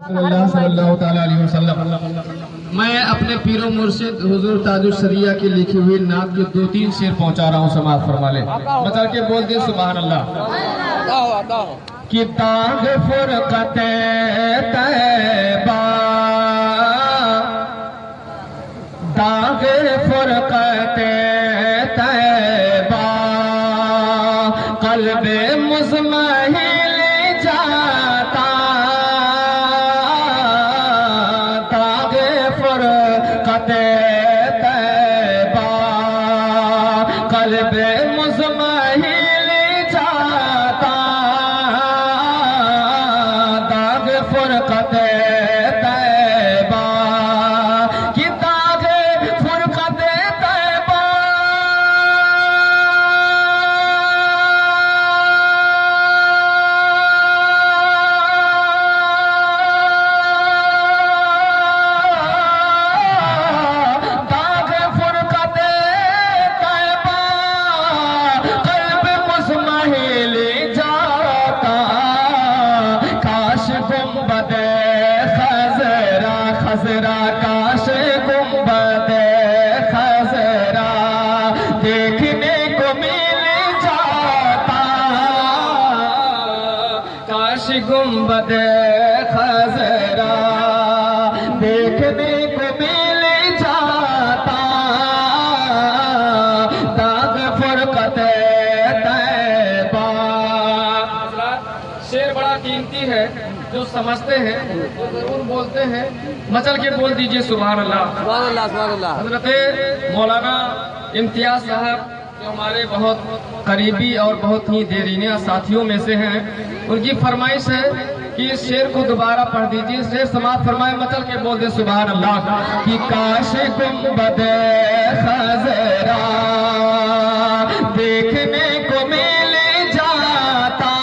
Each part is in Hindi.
सल्लल्लाहु अलैहि वसल्लम। मैं अपने पीरो मुर्शिद हुजूर ताजुश शरिया की लिखी हुई नात के 2-3 शेर पहुंचा रहा हूँ, समाज फरमा ले। बता के बोल दे सुभान अल्लाह। कि ताग फुरकते तैबा, दाग फुरकते तैबा, कल्बे मुज़महिल जाता, दाग फुरकते तैबा, कल्बे मुज़महिल जाता, दाग फुरकते तैबा, कि दाग फुरकते तैबा, दाग फुरकते तैबा, कल्ब मुज़महिल जाता, काश गुंबदे खज़रा, खज़रा काश गुंबदे खज़रा देखने को मिल जाता, काश गुंबदे खज़रा देखने को मिल जाता, दाग फुरकते तैबा। शेर बड़ा कीमती है, जो समझते हैं वो जरूर बोलते हैं। मचल के बोल दीजिए सुभान अल्लाह। सुभान अल्लाह, सुभान अल्लाह। हज़रत मौलाना इम्तियाज साहब जो हमारे बहुत करीबी और बहुत ही देरीनिया साथियों में से हैं, उनकी फरमाइश है कि इस शेर को दोबारा पढ़ दीजिए। शेर समाप्त फरमाए, मचल के बोल दे सुभान अल्लाह। कि काश गुंबदे खज़रा देखने को मिल जाता,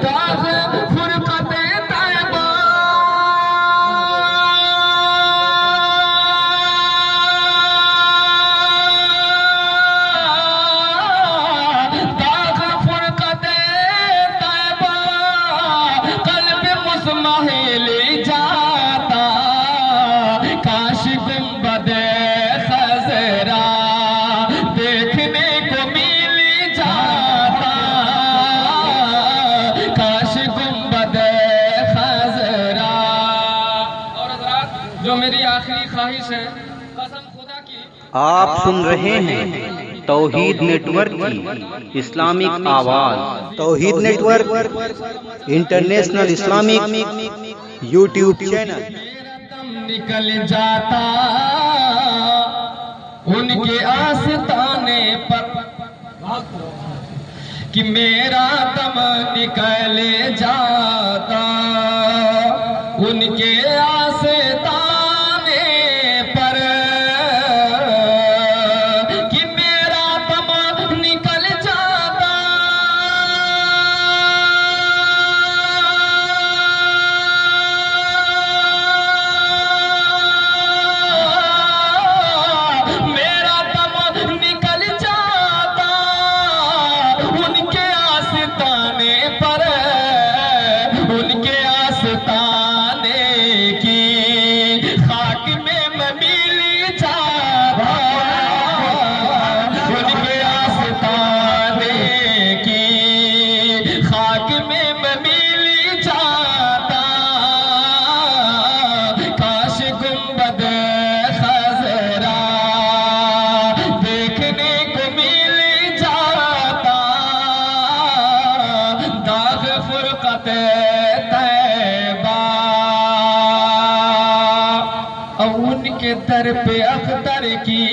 दाग फुरकते तैबा, दाग फुरकते तैबा, कल्ब मुज़महिल जाता, काश गुंबदे खज़रा देखने को मिल जाता, काश गुंबदे खज़रा। और हज़रात, जो मेरी आखिरी ख्वाहिश है, कसम खुदा की, आप सुन रहे हैं तौहीद नेटवर्क की इस्लामिक आवाज। Tauheed network international Islamic YouTube channel. मेरा दम निकल जाता उनके आस्ताने पर, कि मेरा दम निकल जाता उनके आस्ताने पर, कि मेरा दम निकल जाता, मेरा दम निकल जाता उनके आस्ताने पर, उनके आस्ताने की खाक में मैं मिल जाता, उनके आस्ताने की खाक में मैं मिल जाता, काश गुंबदे खज़रा देखने को मिल जाता, दाग फुरकते तैबा। और उनके दर पे अख्तर की,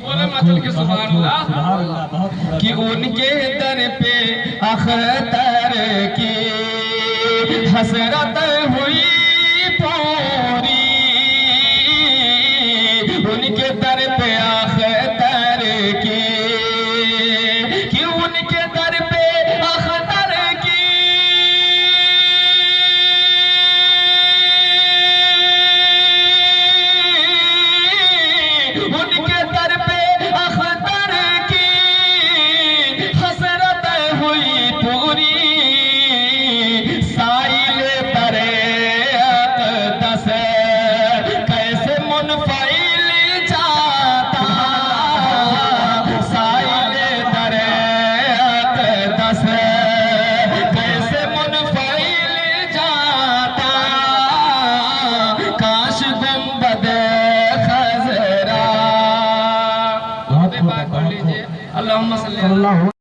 बोले मतलब कि सुभान अल्लाह, कि उनके दर पे अख्तर की हसरत हुई पूरी, उनके दर पे अख्तर की, कि उनके दर पे अख्तर की, उनके दर पे अख्तर की हसरत हुई पूरी, के बाद पढ़ लीजिए अल्लाहुम्मा सल्ली अल्लाह